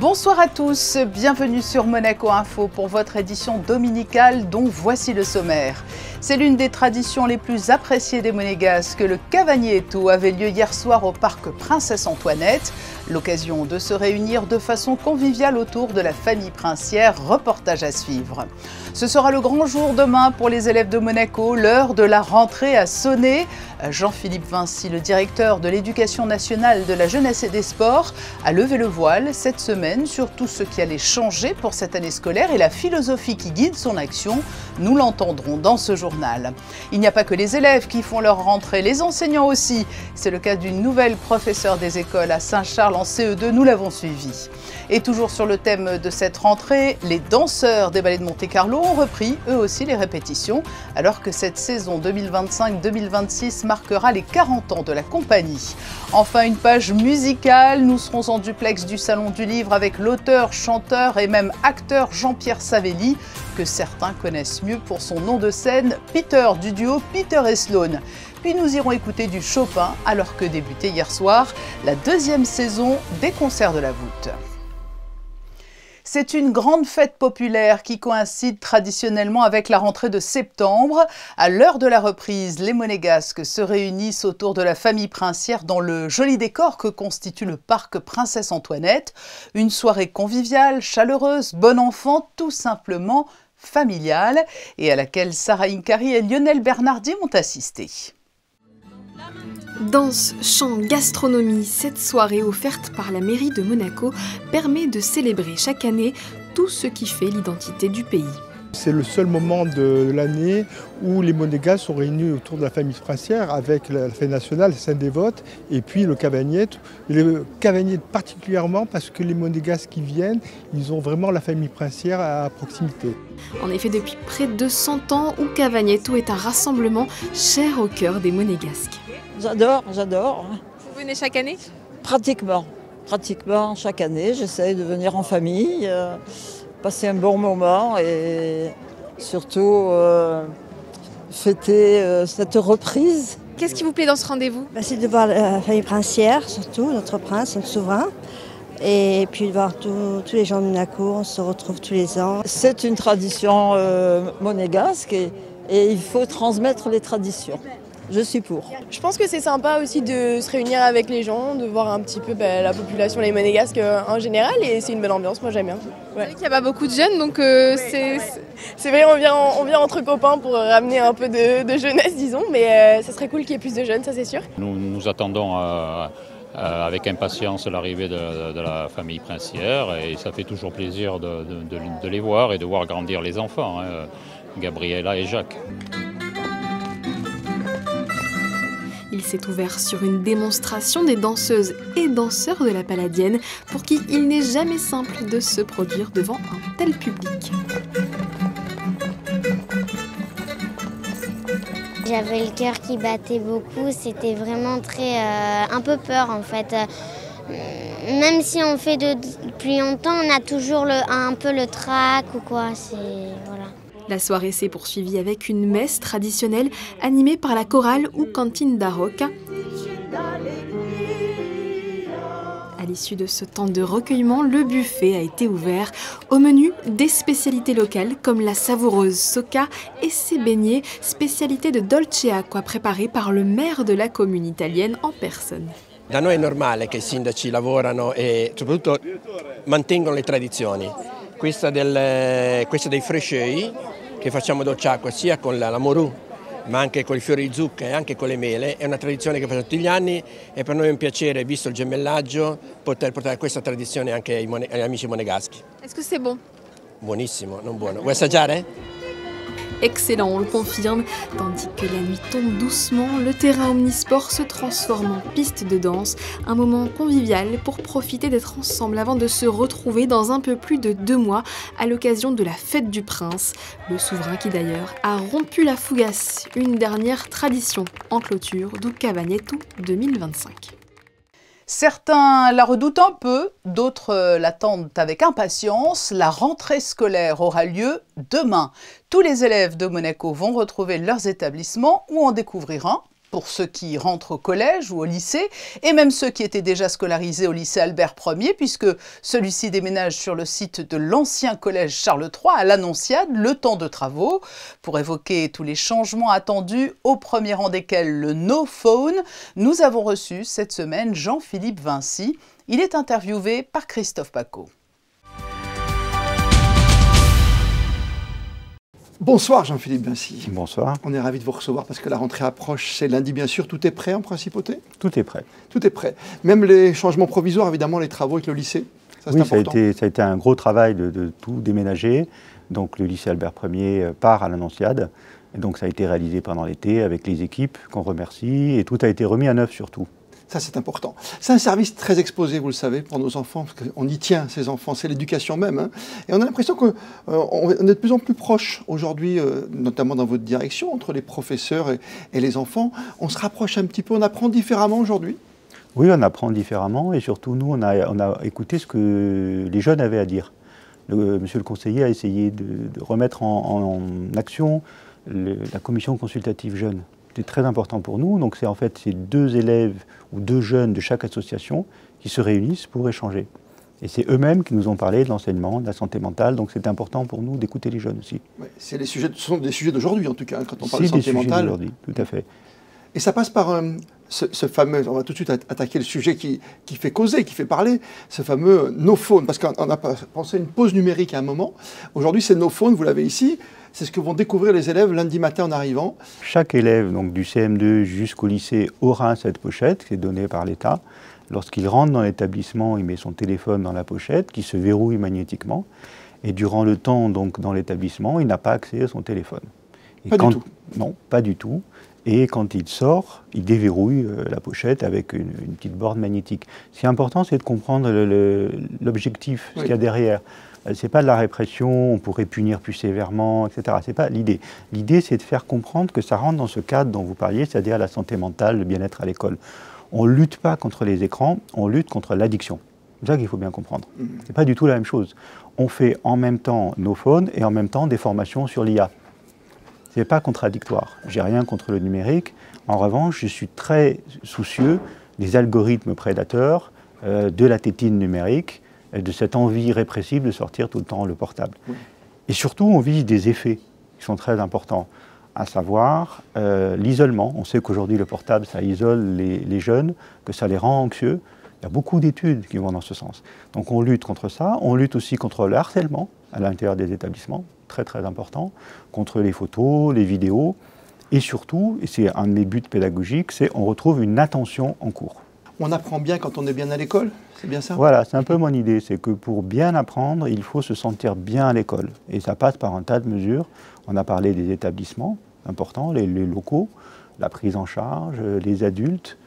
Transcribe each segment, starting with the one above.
Bonsoir à tous, bienvenue sur Monaco Info pour votre édition dominicale dont voici le sommaire. C'est l'une des traditions les plus appréciées des Monégasques. Le Cavagneto avait lieu hier soir au parc Princesse Antoinette. L'occasion de se réunir de façon conviviale autour de la famille princière. Reportage à suivre. Ce sera le grand jour demain pour les élèves de Monaco. L'heure de la rentrée a sonné. Jean-Philippe Vinci, le directeur de l'Éducation nationale, de la jeunesse et des sports, a levé le voile cette semaine sur tout ce qui allait changer pour cette année scolaire et la philosophie qui guide son action. Nous l'entendrons dans ce journal. Il n'y a pas que les élèves qui font leur rentrée, les enseignants aussi. C'est le cas d'une nouvelle professeure des écoles à Saint-Charles en CE2, nous l'avons suivi. Et toujours sur le thème de cette rentrée, les danseurs des ballets de Monte-Carlo ont repris eux aussi les répétitions, alors que cette saison 2025-2026 marquera les 40 ans de la compagnie. Enfin, une page musicale, nous serons en duplex du Salon du Livre avec l'auteur, chanteur et même acteur Jean-Pierre Savelli, que certains connaissent mieux pour son nom de scène, Peter du duo Peter et Sloan. Puis nous irons écouter du Chopin alors que débutait hier soir la deuxième saison des concerts de la voûte. C'est une grande fête populaire qui coïncide traditionnellement avec la rentrée de septembre. À l'heure de la reprise, les Monégasques se réunissent autour de la famille princière dans le joli décor que constitue le parc Princesse Antoinette. Une soirée conviviale, chaleureuse, bon enfant, tout simplement familiale, et à laquelle Sarah Inkari et Lionel Bernardi ont assisté. Danse, chant, gastronomie, cette soirée offerte par la mairie de Monaco permet de célébrer chaque année tout ce qui fait l'identité du pays. C'est le seul moment de l'année où les Monégasques sont réunis autour de la famille princière avec la fête nationale, la scène des votes, et puis le Cavagneto. Le Cavagneto particulièrement parce que les Monégasques qui viennent, ils ont vraiment la famille princière à proximité. En effet, depuis près de 100 ans, où Cavagneto est un rassemblement cher au cœur des Monégasques. J'adore. Vous venez chaque année ? Pratiquement chaque année, j'essaye de venir en famille, passer un bon moment et surtout fêter cette reprise. Qu'est-ce qui vous plaît dans ce rendez-vous ? C'est de voir la famille princière, surtout notre prince, notre souverain. Et puis de voir tous les gens de Monaco, on se retrouve tous les ans. C'est une tradition monégasque et il faut transmettre les traditions. Je suis pour. Je pense que c'est sympa aussi de se réunir avec les gens, de voir un petit peu la population, les Monégasques en général, et c'est une bonne ambiance, moi j'aime bien. Vous savez qu'il n'y a pas beaucoup de jeunes, donc c'est vrai, on vient entre copains pour ramener un peu de jeunesse, disons, mais ça serait cool qu'il y ait plus de jeunes, ça c'est sûr. Nous attendons avec impatience l'arrivée de la famille princière, et ça fait toujours plaisir de les voir et de voir grandir les enfants, Gabriella et Jacques. Il s'est ouvert sur une démonstration des danseuses et danseurs de la Palladienne pour qui il n'est jamais simple de se produire devant un tel public. J'avais le cœur qui battait beaucoup, c'était vraiment un peu peur en fait. Même si on fait depuis longtemps, on a toujours un peu le trac ou quoi, voilà. La soirée s'est poursuivie avec une messe traditionnelle animée par la chorale ou cantine d'Arroca. À l'issue de ce temps de recueillement, le buffet a été ouvert. Au menu, des spécialités locales comme la savoureuse soca et ses beignets, spécialité de dolce acqua préparée par le maire de la commune italienne en personne. Da noi è normale che i sindaci lavorano e soprattutto mantengono le tradizioni. Questa dei frescei che facciamo dolce acqua sia con la morù ma anche con i fiori di zucca e anche con le mele, è una tradizione che facciamo tutti gli anni e per noi è un piacere, visto il gemellaggio, poter portare questa tradizione anche agli amici monégaschi. Est-ce que c'est bon? Buonissimo, non buono. Vuoi assaggiare? Excellent, on le confirme. Tandis que la nuit tombe doucement, le terrain omnisport se transforme en piste de danse. Un moment convivial pour profiter d'être ensemble avant de se retrouver dans un peu plus de 2 mois à l'occasion de la fête du prince. Le souverain qui d'ailleurs a rompu la fougasse, une dernière tradition en clôture du Cavagneto 2025. Certains la redoutent un peu, d'autres l'attendent avec impatience. La rentrée scolaire aura lieu demain. Tous les élèves de Monaco vont retrouver leurs établissements ou en découvrir un pour ceux qui rentrent au collège ou au lycée, et même ceux qui étaient déjà scolarisés au lycée Albert Ier, puisque celui-ci déménage sur le site de l'ancien collège Charles III à l'Annonciade, le temps de travaux, pour évoquer tous les changements attendus, au premier rang desquels le No Phone. Nous avons reçu cette semaine Jean-Philippe Vinci. Il est interviewé par Christophe Pacaud. Bonsoir Jean-Philippe Vinci. Bonsoir. On est ravis de vous recevoir parce que la rentrée approche, c'est lundi bien sûr. Tout est prêt en principauté? Tout est prêt. Tout est prêt. Même les changements provisoires, évidemment, les travaux avec le lycée. Ça, oui, important. ça a été un gros travail de tout déménager. Donc le lycée Albert Ier part à l'Annonciade. Et donc ça a été réalisé pendant l'été avec les équipes qu'on remercie. Et tout a été remis à neuf surtout. Ça, c'est important. C'est un service très exposé, vous le savez, pour nos enfants, parce qu'on y tient, ces enfants, c'est l'éducation même. Hein. Et on a l'impression qu'on est de plus en plus proche aujourd'hui, notamment dans votre direction, entre les professeurs et les enfants. On se rapproche un petit peu, on apprend différemment aujourd'hui. Oui, on apprend différemment, et surtout, nous, on a écouté ce que les jeunes avaient à dire. Monsieur le conseiller a essayé de remettre en action la commission consultative jeune. C'est très important pour nous. Donc c'est en fait ces 2 élèves ou 2 jeunes de chaque association qui se réunissent pour échanger. Et c'est eux-mêmes qui nous ont parlé de l'enseignement, de la santé mentale. Donc c'est important pour nous d'écouter les jeunes aussi. Ouais, ce sont des sujets d'aujourd'hui en tout cas, quand on parle de santé mentale. C'est des sujets d'aujourd'hui, tout à fait. Et ça passe par ce fameux, on va tout de suite attaquer le sujet qui fait causer, qui fait parler, ce fameux no phone, parce qu'on a pensé à une pause numérique à un moment. Aujourd'hui c'est no phone, vous l'avez ici. C'est ce que vont découvrir les élèves lundi matin en arrivant. Chaque élève, donc du CM2 jusqu'au lycée, aura cette pochette qui est donnée par l'État. Lorsqu'il rentre dans l'établissement, il met son téléphone dans la pochette qui se verrouille magnétiquement. Et durant le temps donc, dans l'établissement, il n'a pas accès à son téléphone. Pas du tout? Non, pas du tout. Et quand il sort, il déverrouille la pochette avec une petite borne magnétique. Ce qui est important, c'est de comprendre l'objectif, ce qu'il y a derrière. Ce n'est pas de la répression, on pourrait punir plus sévèrement, etc. Ce n'est pas l'idée. L'idée, c'est de faire comprendre que ça rentre dans ce cadre dont vous parliez, c'est-à-dire la santé mentale, le bien-être à l'école. On ne lutte pas contre les écrans, on lutte contre l'addiction. C'est ça qu'il faut bien comprendre. Ce n'est pas du tout la même chose. On fait en même temps nos phones et en même temps des formations sur l'IA. Ce n'est pas contradictoire. Je n'ai rien contre le numérique. En revanche, je suis très soucieux des algorithmes prédateurs, de la tétine numérique, de cette envie répressive de sortir tout le temps le portable. Oui. Et surtout, on vise des effets qui sont très importants, à savoir l'isolement. On sait qu'aujourd'hui, le portable, ça isole les jeunes, que ça les rend anxieux. Il y a beaucoup d'études qui vont dans ce sens. Donc on lutte contre ça. On lutte aussi contre le harcèlement à l'intérieur des établissements, très très important, contre les photos, les vidéos. Et surtout, et c'est un de mes buts pédagogiques, c'est on retrouve une attention en cours. On apprend bien quand on est bien à l'école, c'est bien ça? Voilà, c'est un peu mon idée, c'est que pour bien apprendre, il faut se sentir bien à l'école. Et ça passe par un tas de mesures. On a parlé des établissements importants, les locaux, la prise en charge, les adultes.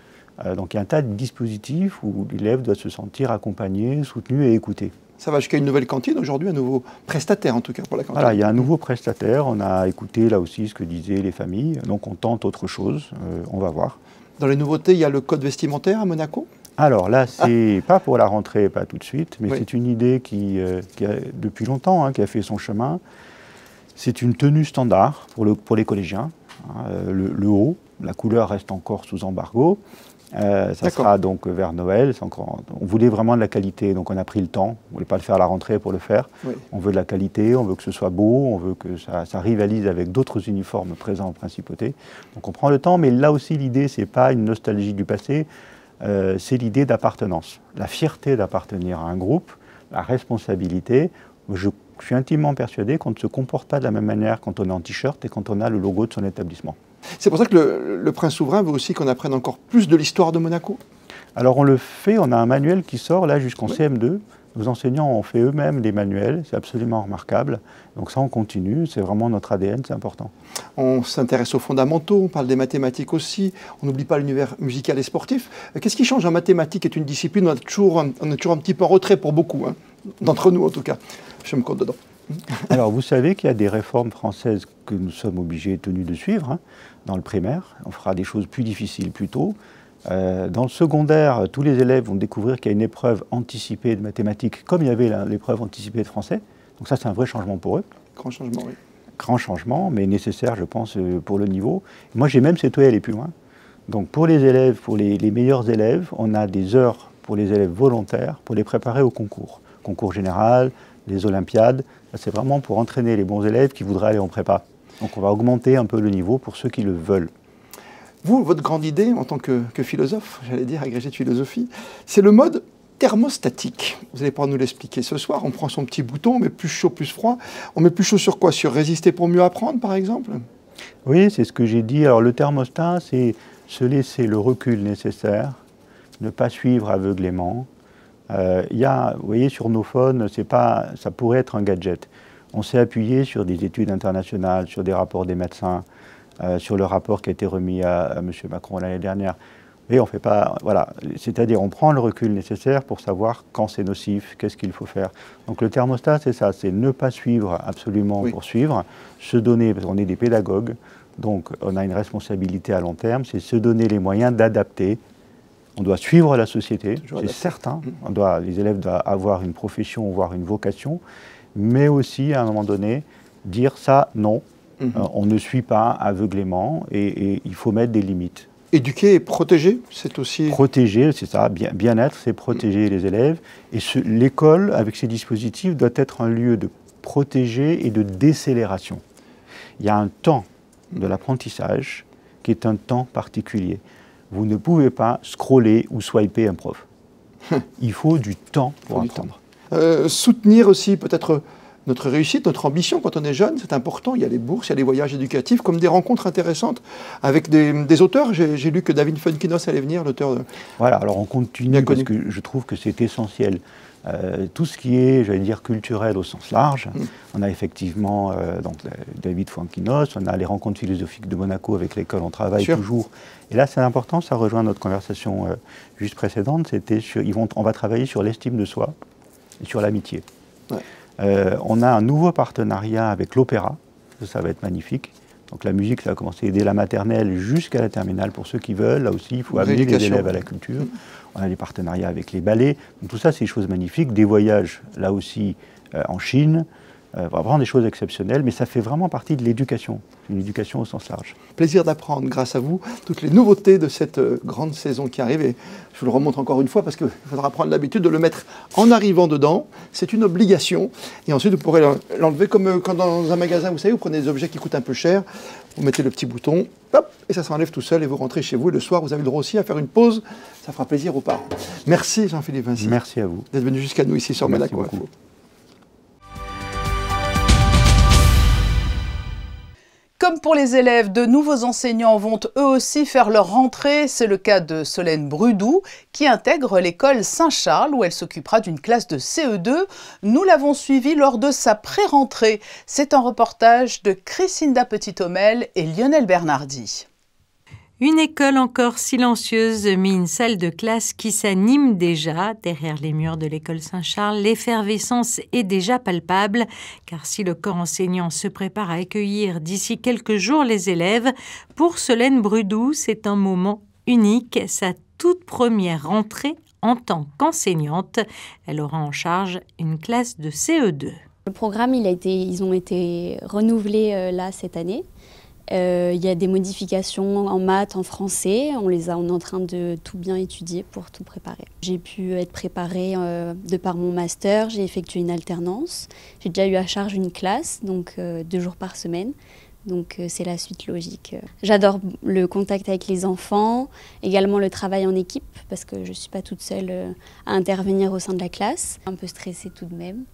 Donc il y a un tas de dispositifs où l'élève doit se sentir accompagné, soutenu et écouté. Ça va jusqu'à une nouvelle cantine aujourd'hui, un nouveau prestataire en tout cas pour la cantine. Voilà, il y a un nouveau prestataire, on a écouté là aussi ce que disaient les familles, donc on tente autre chose, on va voir. Dans les nouveautés, il y a le code vestimentaire à Monaco? Alors là, c'est pas pour la rentrée, pas tout de suite, mais oui. C'est une idée qui a depuis longtemps, qui a fait son chemin. C'est une tenue standard pour les collégiens. Le haut, la couleur reste encore sous embargo. Ça sera donc vers Noël. On voulait vraiment de la qualité, donc on a pris le temps. On ne voulait pas le faire à la rentrée pour le faire. Oui. On veut de la qualité, on veut que ce soit beau, on veut que ça rivalise avec d'autres uniformes présents en principauté. Donc on prend le temps, mais là aussi l'idée, ce n'est pas une nostalgie du passé, c'est l'idée d'appartenance. La fierté d'appartenir à un groupe, la responsabilité. Je suis intimement persuadé qu'on ne se comporte pas de la même manière quand on est en t-shirt et quand on a le logo de son établissement. C'est pour ça que le prince souverain veut aussi qu'on apprenne encore plus de l'histoire de Monaco? Alors on le fait, on a un manuel qui sort là jusqu'en CM2. Nos enseignants ont fait eux-mêmes des manuels, c'est absolument remarquable. Donc ça on continue, c'est vraiment notre ADN, c'est important. On s'intéresse aux fondamentaux, on parle des mathématiques aussi, on n'oublie pas l'univers musical et sportif. Qu'est-ce qui change en mathématiques est une discipline, on est toujours un petit peu en retrait pour beaucoup, hein, d'entre nous en tout cas. Je me compte dedans. Alors vous savez qu'il y a des réformes françaises que nous sommes obligés, tenus de suivre, dans le primaire. On fera des choses plus difficiles plus tôt. Dans le secondaire, tous les élèves vont découvrir qu'il y a une épreuve anticipée de mathématiques, comme il y avait l'épreuve anticipée de français. Donc ça, c'est un vrai changement pour eux. Grand changement, oui. Grand changement, mais nécessaire, je pense, pour le niveau. Moi, j'ai même souhaité aller plus loin. Donc pour les élèves, pour les meilleurs élèves, on a des heures pour les élèves volontaires pour les préparer au concours. Concours général, les Olympiades, c'est vraiment pour entraîner les bons élèves qui voudraient aller en prépa. Donc on va augmenter un peu le niveau pour ceux qui le veulent. Vous, votre grande idée en tant que philosophe, j'allais dire agrégé de philosophie, c'est le mode thermostatique. Vous allez pouvoir nous l'expliquer ce soir. On prend son petit bouton, on met plus chaud, plus froid. On met plus chaud sur quoi? Sur résister pour mieux apprendre, par exemple? Oui, c'est ce que j'ai dit. Alors le thermostat, c'est se laisser le recul nécessaire, ne pas suivre aveuglément. Vous voyez, sur nos phones, ça pourrait être un gadget. On s'est appuyé sur des études internationales, sur des rapports des médecins, sur le rapport qui a été remis à M. Macron l'année dernière. Et on fait pas, voilà, c'est-à-dire on prend le recul nécessaire pour savoir quand c'est nocif, qu'est-ce qu'il faut faire. Donc le thermostat, c'est ça, c'est ne pas suivre absolument pour suivre, se donner, parce qu'on est des pédagogues, donc on a une responsabilité à long terme, c'est se donner les moyens d'adapter. On doit suivre la société, c'est certain, les élèves doivent avoir une profession, voire une vocation, mais aussi à un moment donné, dire ça, non, on ne suit pas aveuglément et il faut mettre des limites. Éduquer et protéger, c'est aussi... Protéger, c'est ça, bien-être, c'est protéger les élèves. Et l'école, avec ses dispositifs, doit être un lieu de protéger et de décélération. Il y a un temps de l'apprentissage qui est un temps particulier. Vous ne pouvez pas scroller ou swiper un prof. Il faut du temps pour apprendre. Soutenir aussi peut-être notre réussite, notre ambition quand on est jeune, c'est important. Il y a les bourses, il y a les voyages éducatifs, comme des rencontres intéressantes avec des auteurs. J'ai lu que David Funkinos allait venir, l'auteur de... Voilà, alors on continue parce que je trouve que c'est essentiel. Tout ce qui est, j'allais dire, culturel au sens large. On a effectivement donc, David Funkinos, on a les rencontres philosophiques de Monaco avec lesquelles on travaille toujours. Et là, c'est important, ça rejoint notre conversation juste précédente, c'était on va travailler sur l'estime de soi et sur l'amitié. On a un nouveau partenariat avec l'opéra, ça va être magnifique. Donc la musique, ça va commencer dès la maternelle jusqu'à la terminale pour ceux qui veulent. Là aussi, il faut amener les élèves à la culture. On a des partenariats avec les ballets. Donc tout ça, c'est des choses magnifiques. Des voyages, là aussi, en Chine. Vraiment des choses exceptionnelles, mais ça fait vraiment partie de l'éducation, une éducation au sens large. Plaisir d'apprendre, grâce à vous, toutes les nouveautés de cette grande saison qui arrive. Et je vous le remontre encore une fois parce qu'il faudra prendre l'habitude de le mettre en arrivant dedans. C'est une obligation. Et ensuite, vous pourrez l'enlever comme quand dans un magasin, vous savez, vous prenez des objets qui coûtent un peu cher, vous mettez le petit bouton, hop, et ça s'enlève tout seul et vous rentrez chez vous. Et le soir, vous avez le droit aussi à faire une pause. Ça fera plaisir aux parents. Merci Jean-Philippe Vinci. Merci à vous. D'être venu jusqu'à nous ici sur Monaco Info. Comme pour les élèves, de nouveaux enseignants vont eux aussi faire leur rentrée. C'est le cas de Solène Brudou, qui intègre l'école Saint-Charles, où elle s'occupera d'une classe de CE2. Nous l'avons suivie lors de sa pré-rentrée. C'est un reportage de Christinda Petit-Homel et Lionel Bernardi. Une école encore silencieuse, mais une salle de classe qui s'anime déjà. Derrière les murs de l'école Saint-Charles, l'effervescence est déjà palpable, car si le corps enseignant se prépare à accueillir d'ici quelques jours les élèves, pour Solène Brudou, c'est un moment unique, sa toute première rentrée en tant qu'enseignante. Elle aura en charge une classe de CE2. Le programme, ils ont été renouvelés là cette année. Il y a des modifications en maths, en français. On est en train de tout bien étudier pour tout préparer. J'ai pu être préparée de par mon master. J'ai effectué une alternance. J'ai déjà eu à charge une classe, donc 2 jours par semaine. Donc c'est la suite logique. J'adore le contact avec les enfants, également le travail en équipe, parce que je ne suis pas toute seule à intervenir au sein de la classe. Un peu stressée tout de même,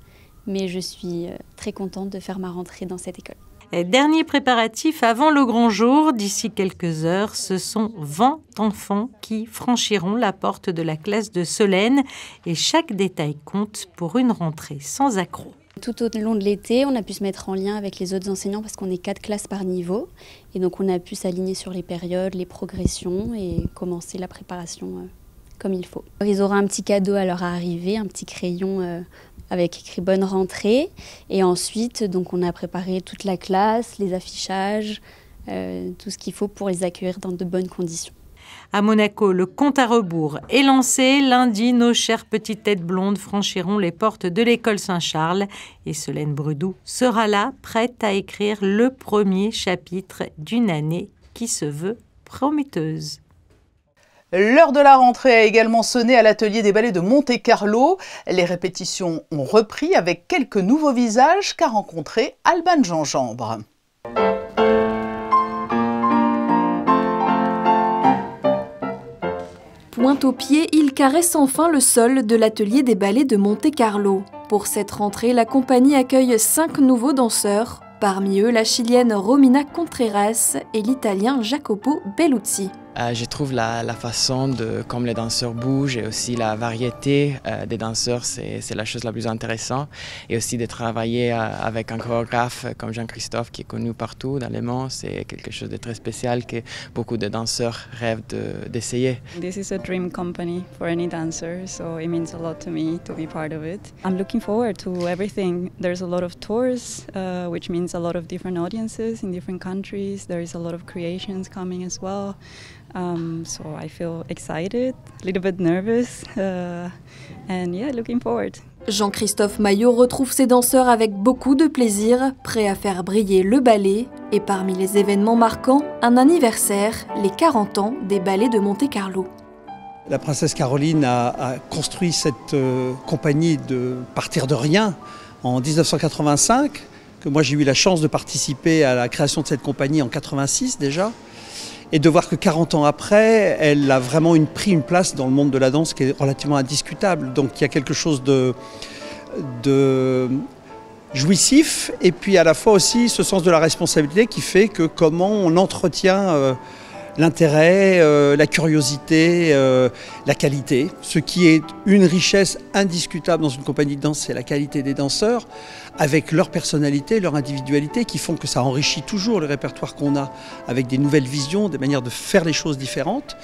mais je suis très contente de faire ma rentrée dans cette école. Dernier préparatif avant le grand jour, d'ici quelques heures, ce sont 20 enfants qui franchiront la porte de la classe de Solène et chaque détail compte pour une rentrée sans accroc. Tout au long de l'été, on a pu se mettre en lien avec les autres enseignants parce qu'on est 4 classes par niveau et donc on a pu s'aligner sur les périodes, les progressions et commencer la préparation comme il faut. Ils auront un petit cadeau à leur arrivée, un petit crayon avec écrit « Bonne rentrée ». Et ensuite, donc, on a préparé toute la classe, les affichages, tout ce qu'il faut pour les accueillir dans de bonnes conditions. À Monaco, le compte à rebours est lancé. Lundi, nos chères petites têtes blondes franchiront les portes de l'école Saint-Charles. Et Solène Brudou sera là, prête à écrire le premier chapitre d'une année qui se veut prometteuse. L'heure de la rentrée a également sonné à l'atelier des ballets de Monte-Carlo. Les répétitions ont repris avec quelques nouveaux visages qu'a rencontré Alban Gingembre. Pointe aux pieds, il caresse enfin le sol de l'atelier des ballets de Monte-Carlo. Pour cette rentrée, la compagnie accueille 5 nouveaux danseurs. Parmi eux, la Chilienne Romina Contreras et l'Italien Jacopo Belluzzi. Je trouve la façon comme les danseurs bougent et aussi la variété des danseurs, c'est la chose la plus intéressante. Et aussi de travailler avec un chorégraphe comme Jean-Christophe qui est connu partout dans le monde, c'est quelque chose de très spécial que beaucoup de danseurs rêvent d'essayer. This is a dream company for any dancer, so it means a lot to me to be part of it. I'm looking forward to everything. There's a lot of tours, which means a lot of different audiences in different countries. There is a lot of creations coming as well. So I feel excited, a little bit nervous, and yeah, looking forward. Jean-Christophe Maillot retrouve ses danseurs avec beaucoup de plaisir, prêt à faire briller le ballet. Et parmi les événements marquants, un anniversaire, les 40 ans des ballets de Monte-Carlo. La princesse Caroline a construit cette compagnie de partir de rien en 1985, que moi j'ai eu la chance de participer à la création de cette compagnie en 86 déjà. Et de voir que 40 ans après, elle a vraiment pris une place dans le monde de la danse qui est relativement indiscutable. Donc il y a quelque chose de jouissif et puis à la fois aussi ce sens de la responsabilité qui fait que comment on entretient l'intérêt, la curiosité, la qualité. Ce qui est une richesse indiscutable dans une compagnie de danse, c'est la qualité des danseurs, avec leur personnalité, leur individualité, qui font que ça enrichit toujours le répertoire qu'on a, avec des nouvelles visions, des manières de faire les choses différentes.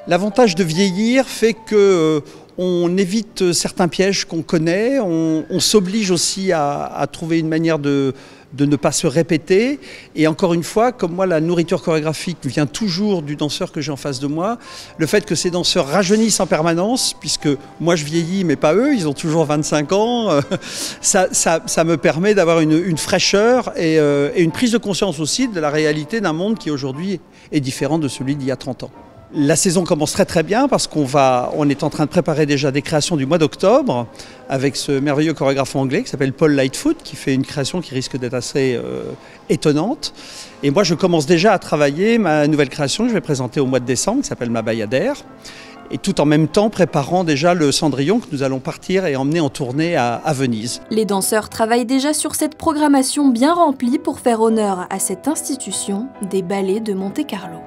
L'avantage de vieillir fait que on évite certains pièges qu'on connaît, on s'oblige aussi à trouver une manière de ne pas se répéter. Et encore une fois, comme moi, la nourriture chorégraphique vient toujours du danseur que j'ai en face de moi. Le fait que ces danseurs rajeunissent en permanence, puisque moi je vieillis, mais pas eux, ils ont toujours 25 ans, ça me permet d'avoir une fraîcheur et une prise de conscience aussi de la réalité d'un monde qui aujourd'hui est différent de celui d'il y a 30 ans. La saison commence très bien parce on est en train de préparer déjà des créations du mois d'octobre avec ce merveilleux chorégraphe anglais qui s'appelle Paul Lightfoot qui fait une création qui risque d'être assez étonnante. Et moi je commence déjà à travailler ma nouvelle création que je vais présenter au mois de décembre qui s'appelle Ma Bayadère. Et tout en même temps préparant déjà le Cendrillon que nous allons partir et emmener en tournée à Venise. Les danseurs travaillent déjà sur cette programmation bien remplie pour faire honneur à cette institution des ballets de Monte-Carlo.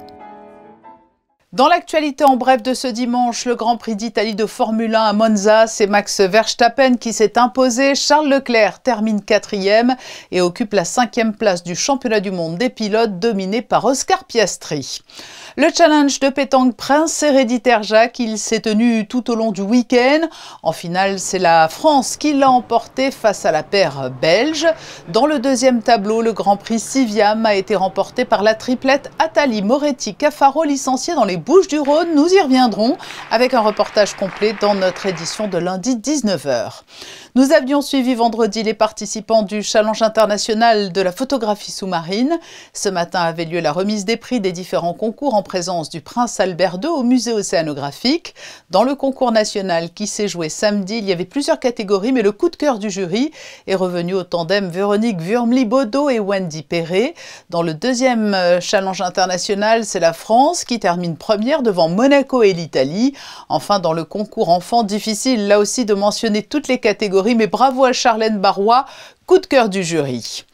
Dans l'actualité en bref de ce dimanche, le Grand Prix d'Italie de Formule 1 à Monza, c'est Max Verstappen qui s'est imposé. Charles Leclerc termine 4e et occupe la 5e place du championnat du monde des pilotes dominé par Oscar Piastri. Le challenge de pétanque Prince héréditaire Jacques, il s'est tenu tout au long du week-end. En finale, c'est la France qui l'a emporté face à la paire belge. Dans le deuxième tableau, le Grand Prix Civiam a été remporté par la triplette Atali Moretti-Cafaro, licenciée dans les Bouches-du-Rhône. Nous y reviendrons avec un reportage complet dans notre édition de lundi 19h. Nous avions suivi vendredi les participants du Challenge international de la photographie sous-marine. Ce matin avait lieu la remise des prix des différents concours en présence du Prince Albert II au musée océanographique. Dans le concours national qui s'est joué samedi, il y avait plusieurs catégories, mais le coup de cœur du jury est revenu au tandem Véronique Wurmli-Baudot et Wendy Perret. Dans le deuxième Challenge international, c'est la France qui termine première devant Monaco et l'Italie. Enfin, dans le concours enfant, difficile là aussi de mentionner toutes les catégories, mais bravo à Charlène Barrois, coup de cœur du jury.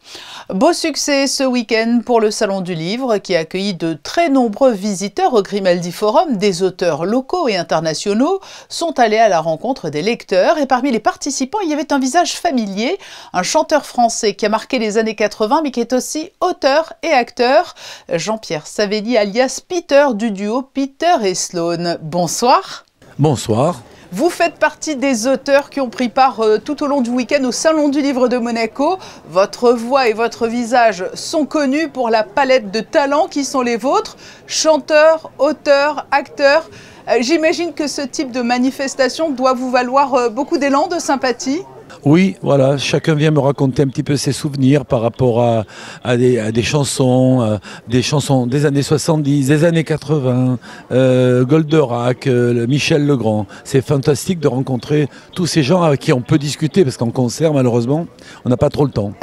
Beau succès ce week-end pour le Salon du Livre qui a accueilli de très nombreux visiteurs au Grimaldi Forum. Des auteurs locaux et internationaux sont allés à la rencontre des lecteurs et parmi les participants, il y avait un visage familier, un chanteur français qui a marqué les années 80 mais qui est aussi auteur et acteur, Jean-Pierre Savelli alias Peter du duo Peter et Sloan. Bonsoir. Bonsoir. Vous faites partie des auteurs qui ont pris part tout au long du week-end au Salon du Livre de Monaco. Votre voix et votre visage sont connus pour la palette de talents qui sont les vôtres. Chanteurs, auteurs, acteurs. J'imagine que ce type de manifestation doit vous valoir beaucoup d'élan, de sympathie. Oui, voilà, chacun vient me raconter un petit peu ses souvenirs par rapport à des chansons des années 70, des années 80, Goldorak, Michel Legrand. C'est fantastique de rencontrer tous ces gens avec qui on peut discuter, parce qu'en concert, malheureusement, on n'a pas trop le temps.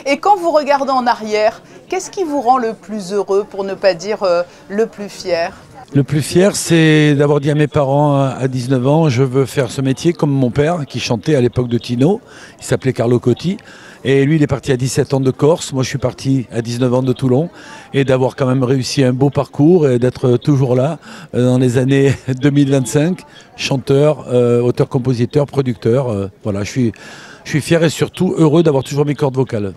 Et quand vous regardez en arrière, qu'est-ce qui vous rend le plus heureux, pour ne pas dire le plus fier ? Le plus fier, c'est d'avoir dit à mes parents à 19 ans, je veux faire ce métier comme mon père, qui chantait à l'époque de Tino. Il s'appelait Carlo Cotti. Et lui, il est parti à 17 ans de Corse. Moi, je suis parti à 19 ans de Toulon. Et d'avoir quand même réussi un beau parcours et d'être toujours là dans les années 2025. Chanteur, auteur, compositeur, producteur. Voilà, je suis fier et surtout heureux d'avoir toujours mes cordes vocales.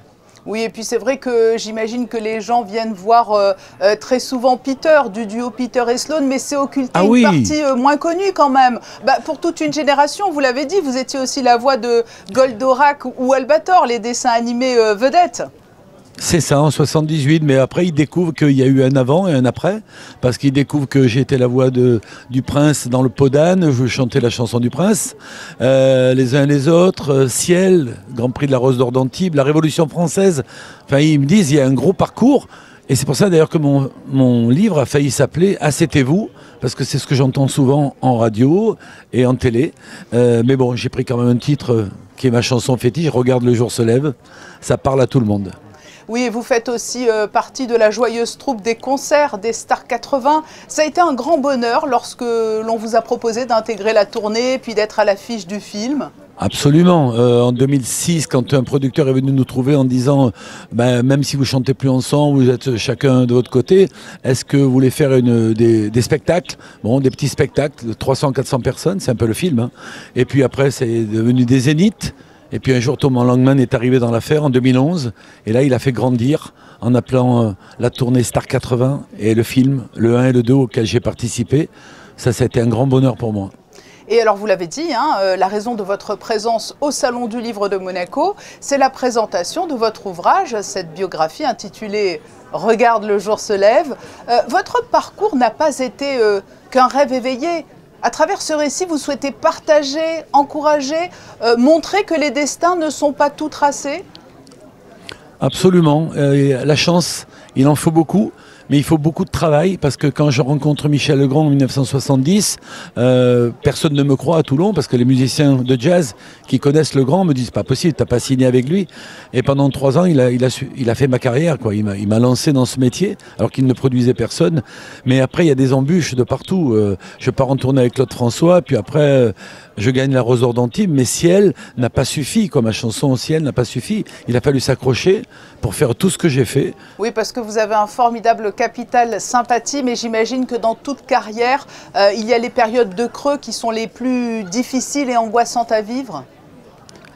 Oui, et puis c'est vrai que j'imagine que les gens viennent voir très souvent Peter, du duo Peter et Sloan, mais c'est occulté une partie moins connue quand même. Pour toute une génération, vous l'avez dit, vous étiez aussi la voix de Goldorak ou Albator, les dessins animés vedettes. C'est ça, en 78, mais après il découvre qu'il y a eu un avant et un après, parce qu'il découvre que j'ai été la voix du prince dans le Pot d'âne, je chantais la chanson du prince, les uns et les autres, Ciel, Grand Prix de la Rose d'Or d'Antibes, la Révolution française, enfin ils me disent il y a un gros parcours, et c'est pour ça d'ailleurs que mon livre a failli s'appeler « Ah c'était vous », parce que c'est ce que j'entends souvent en radio et en télé, mais bon j'ai pris quand même un titre qui est ma chanson fétiche, « Regarde le jour se lève », ça parle à tout le monde. Oui, et vous faites aussi partie de la joyeuse troupe des concerts des Stars 80. Ça a été un grand bonheur lorsque l'on vous a proposé d'intégrer la tournée puis d'être à l'affiche du film. Absolument. En 2006, quand un producteur est venu nous trouver en disant même si vous chantez plus ensemble, vous êtes chacun de votre côté, est-ce que vous voulez faire des spectacles, des petits spectacles de 300-400 personnes, c'est un peu le film. Hein. Et puis après, c'est devenu des zéniths. Et puis un jour, Thomas Langman est arrivé dans l'affaire en 2011. Et là, il a fait grandir en appelant la tournée Star 80 et le film, le 1 et le 2 auquel j'ai participé. Ça a été un grand bonheur pour moi. Et alors, vous l'avez dit, la raison de votre présence au Salon du Livre de Monaco, c'est la présentation de votre ouvrage, cette biographie intitulée « Regarde le jour se lève ». Votre parcours n'a pas été qu'un rêve éveillé. À travers ce récit, vous souhaitez partager, encourager, montrer que les destins ne sont pas tout tracés ? Absolument. La chance, il en faut beaucoup. Mais il faut beaucoup de travail, parce que quand je rencontre Michel Legrand en 1970, personne ne me croit à Toulon, parce que les musiciens de jazz qui connaissent Legrand me disent « pas possible, t'as pas signé avec lui ». Et pendant 3 ans, il a fait ma carrière, quoi. Il m'a lancé dans ce métier, alors qu'il ne produisait personne. Mais après, il y a des embûches de partout. Je pars en tournée avec Claude François, puis après, je gagne la Rose d'Or d'Antibes, mais Ciel n'a pas suffi, quoi. Ma chanson Ciel n'a pas suffi. Il a fallu s'accrocher pour faire tout ce que j'ai fait. Oui, parce que vous avez un formidable capital sympathie, mais j'imagine que dans toute carrière, il y a les périodes de creux qui sont les plus difficiles et angoissantes à vivre.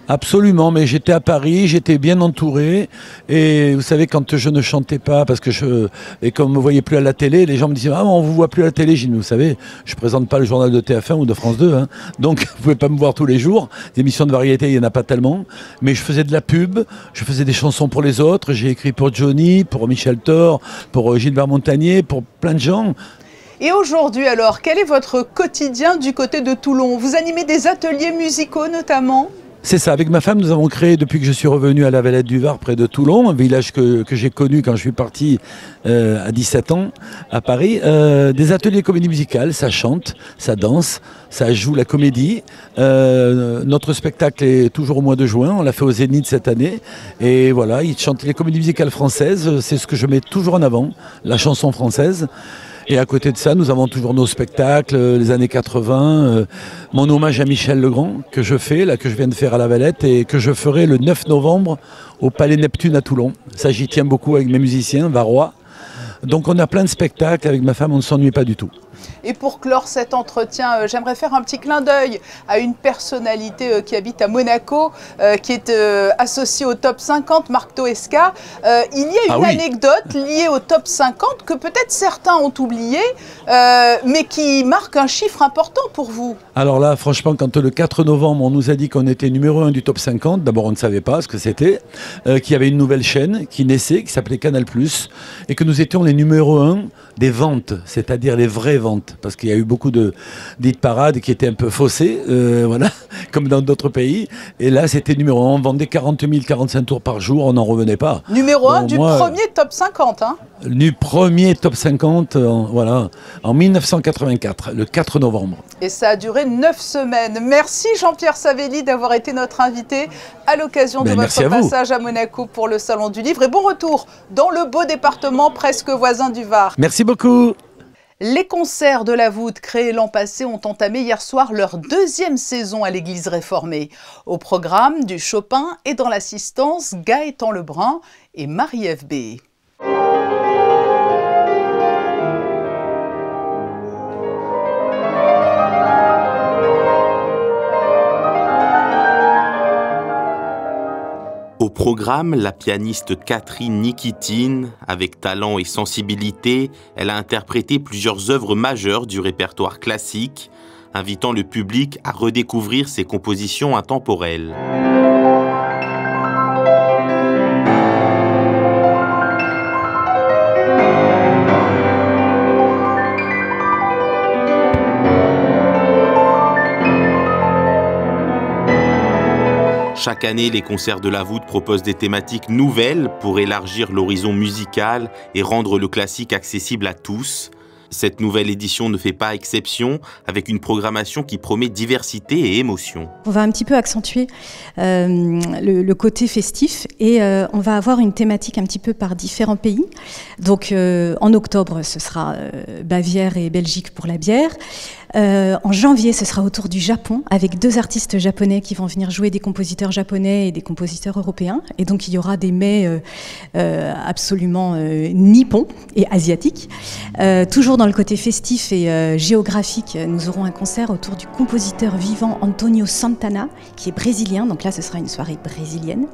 Absolument, mais j'étais à Paris, j'étais bien entouré, et vous savez, quand je ne chantais pas, parce que et qu'on ne me voyait plus à la télé, les gens me disaient « Ah, on ne vous voit plus à la télé ». J'ai dit « Vous savez, je ne présente pas le journal de TF1 ou de France 2, hein, donc vous ne pouvez pas me voir tous les jours. Des émissions de variété, il n'y en a pas tellement, mais je faisais de la pub, je faisais des chansons pour les autres, j'ai écrit pour Johnny, pour Michel Thor, pour Gilbert Montagnier, pour plein de gens. » Et aujourd'hui alors, quel est votre quotidien du côté de Toulon? Vous animez des ateliers musicaux notamment? C'est ça, avec ma femme, nous avons créé, depuis que je suis revenu à la Valette du Var, près de Toulon, un village que j'ai connu quand je suis parti à 17 ans à Paris, des ateliers comédie musicale, ça chante, ça danse, ça joue la comédie. Notre spectacle est toujours au mois de juin, on l'a fait au Zénith cette année, et voilà, ils chantent les comédies musicales françaises, c'est ce que je mets toujours en avant, la chanson française. Et à côté de ça, nous avons toujours nos spectacles, les années 80, mon hommage à Michel Legrand, que je fais, là, que je viens de faire à la Valette, et que je ferai le 9 novembre au Palais Neptune à Toulon. Ça, j'y tiens beaucoup avec mes musiciens, varois. Donc on a plein de spectacles, avec ma femme, on ne s'ennuie pas du tout. Et pour clore cet entretien, j'aimerais faire un petit clin d'œil à une personnalité qui habite à Monaco, qui est associée au top 50, Marc Toesca. Il y a une anecdote liée au top 50 que peut-être certains ont oublié, mais qui marque un chiffre important pour vous. Alors là, franchement, quand le 4 novembre, on nous a dit qu'on était numéro 1 du top 50, d'abord on ne savait pas ce que c'était, qu'il y avait une nouvelle chaîne qui naissait, qui s'appelait Canal+, et que nous étions les est numéro 1 des ventes, c'est-à-dire les vraies ventes, parce qu'il y a eu beaucoup de dites parades qui étaient un peu faussées, voilà, comme dans d'autres pays. Et là, c'était numéro 1. On vendait 40 000, 45 tours par jour, on n'en revenait pas. Numéro 1 du premier top 50, hein. Du premier top 50, voilà, en 1984, le 4 novembre. Et ça a duré 9 semaines. Merci Jean-Pierre Savelli d'avoir été notre invité à l'occasion de votre passage à Monaco pour le Salon du Livre. Et bon retour dans le beau département presque voisin du Var. Merci beaucoup. Les concerts de la voûte créés l'an passé ont entamé hier soir leur 2e saison à l'église réformée. Au programme, du Chopin et dans l'assistance, Gaëtan Lebrun et Marie-Ève B. Au programme, la pianiste Catherine Nikitine, avec talent et sensibilité, elle a interprété plusieurs œuvres majeures du répertoire classique, invitant le public à redécouvrir ses compositions intemporelles. Chaque année, les concerts de la voûte proposent des thématiques nouvelles pour élargir l'horizon musical et rendre le classique accessible à tous. Cette nouvelle édition ne fait pas exception, avec une programmation qui promet diversité et émotion. On va un petit peu accentuer le côté festif et on va avoir une thématique un petit peu par différents pays. Donc en octobre, ce sera Bavière et Belgique pour la bière. En janvier, ce sera autour du Japon, avec 2 artistes japonais qui vont venir jouer des compositeurs japonais et des compositeurs européens. Et donc, il y aura des mets absolument nippons et asiatiques. Toujours dans le côté festif et géographique, nous aurons un concert autour du compositeur vivant Antonio Santana, qui est brésilien. Donc là, ce sera une soirée brésilienne.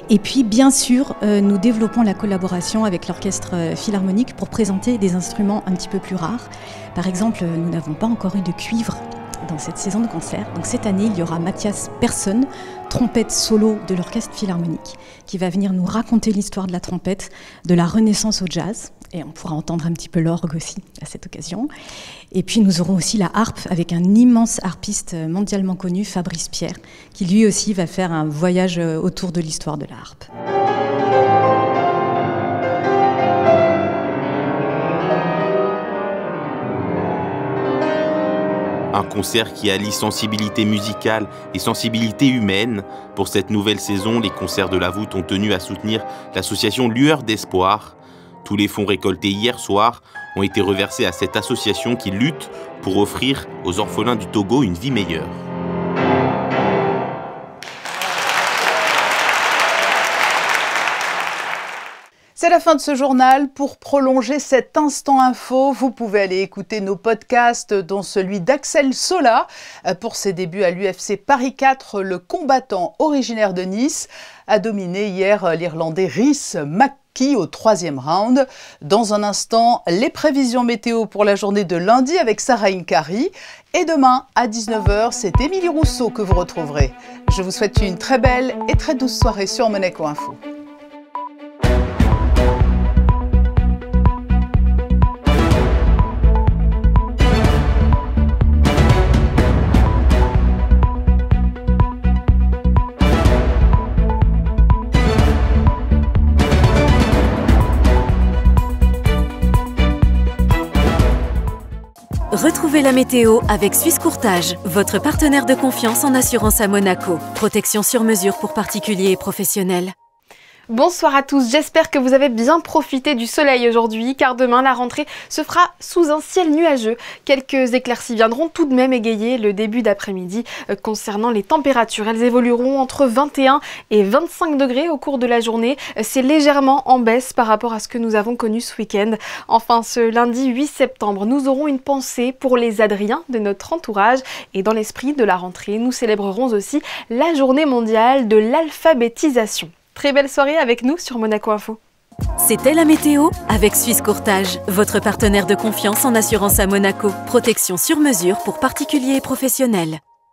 Et puis, bien sûr, nous développons la collaboration avec l'Orchestre Philharmonique pour présenter des instruments un petit peu plus rares. Par exemple, nous n'avons pas encore eu de cuivre dans cette saison de concert. Donc cette année, il y aura Mathias Persson, trompette solo de l'Orchestre Philharmonique, qui va venir nous raconter l'histoire de la trompette, de la Renaissance au jazz. Et on pourra entendre un petit peu l'orgue aussi à cette occasion. Et puis nous aurons aussi la harpe avec un immense harpiste mondialement connu, Fabrice Pierre, qui lui aussi va faire un voyage autour de l'histoire de la harpe. Un concert qui allie sensibilité musicale et sensibilité humaine. Pour cette nouvelle saison, les concerts de la voûte ont tenu à soutenir l'association Lueur d'Espoir. Tous les fonds récoltés hier soir ont été reversés à cette association qui lutte pour offrir aux orphelins du Togo une vie meilleure. C'est la fin de ce journal. Pour prolonger cet instant info, vous pouvez aller écouter nos podcasts, dont celui d'Axel Sola. Pour ses débuts à l'UFC Paris 4, le combattant originaire de Nice a dominé hier l'Irlandais Rhys McKee au 3e round. Dans un instant, les prévisions météo pour la journée de lundi avec Sarah Inkari. Et demain, à 19 h, c'est Émilie Rousseau que vous retrouverez. Je vous souhaite une très belle et très douce soirée sur Monaco Info. Retrouvez la météo avec Suisse Courtage, votre partenaire de confiance en assurance à Monaco. Protection sur mesure pour particuliers et professionnels. Bonsoir à tous, j'espère que vous avez bien profité du soleil aujourd'hui, car demain la rentrée se fera sous un ciel nuageux. Quelques éclaircies viendront tout de même égayer le début d'après-midi. Concernant les températures, elles évolueront entre 21 et 25 degrés au cours de la journée. C'est légèrement en baisse par rapport à ce que nous avons connu ce week-end. Enfin, ce lundi 8 septembre, nous aurons une pensée pour les Adriens de notre entourage. Et dans l'esprit de la rentrée, nous célébrerons aussi la journée mondiale de l'alphabétisation. Très belle soirée avec nous sur Monaco Info. C'était la météo avec Suisse Courtage, votre partenaire de confiance en assurance à Monaco. Protection sur mesure pour particuliers et professionnels.